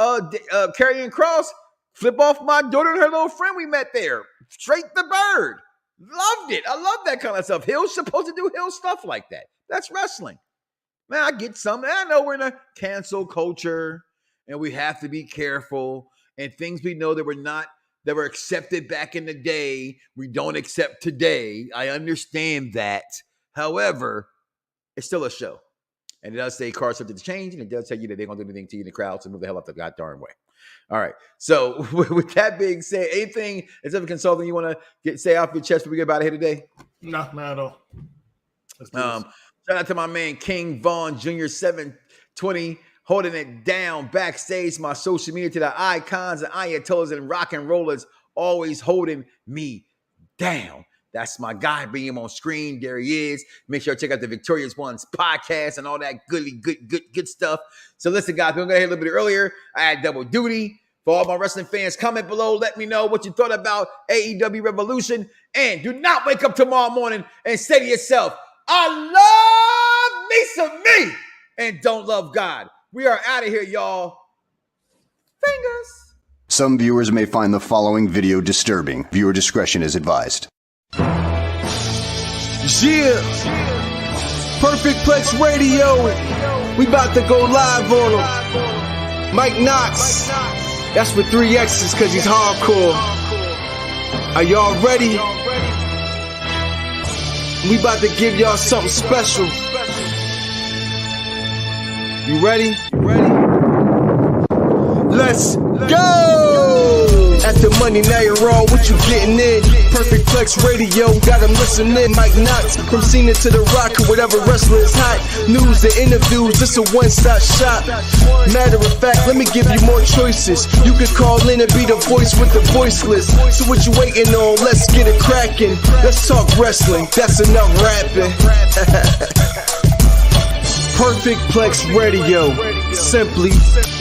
Karrion Kross flip off my daughter and her little friend we met there. Straight the bird. Loved it. I love that kind of stuff. Hill's supposed to do Hill stuff like that. That's wrestling. Man, I get something. I know we're in a cancel culture and we have to be careful. And things we know that were accepted back in the day, we don't accept today. I understand that. However, it's still a show. And it does say cards subject to change, and it does tell you that they're going to do anything to you in the crowd, so move the hell up the goddamn way. All right. So with that being said, anything as a consultant you want to say off your chest before we get out of here today? No, not at all. Shout out to my man King Vaughn Jr. 720 holding it down backstage. My social media to the icons and ayatollahs and rock and rollers always holding me down. That's my guy. Bring him on screen. There he is. Make sure to check out the Victorious Ones podcast and all that good stuff. So listen, guys, we're going to hear a little bit earlier. I had double duty. For all my wrestling fans, comment below. Let me know what you thought about AEW Revolution. And do not wake up tomorrow morning and say to yourself, I love me some me and don't love God. We are out of here, y'all. Fingers. Some viewers may find the following video disturbing. Viewer discretion is advised. Yeah, Perfect Plex Radio. We about to go live on him. Mike Knoxxx. That's with 3 X's because he's hardcore. Are y'all ready? We about to give y'all something special. You ready? Let's go! At the money, now you're all what you getting in. Perfect Plex Radio, got them listening. Mike Knoxxx, from Cena to The Rock, or whatever wrestler is hot. News and interviews, it's a one-stop shop. Matter of fact, let me give you more choices. You could call in and be the voice with the voiceless. So what you waiting on? Let's get it cracking. Let's talk wrestling, that's enough rapping. Perfect Plex Radio, simply,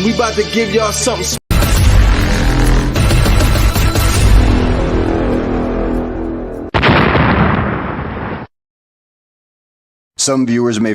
we about to give y'all something special. Some viewers may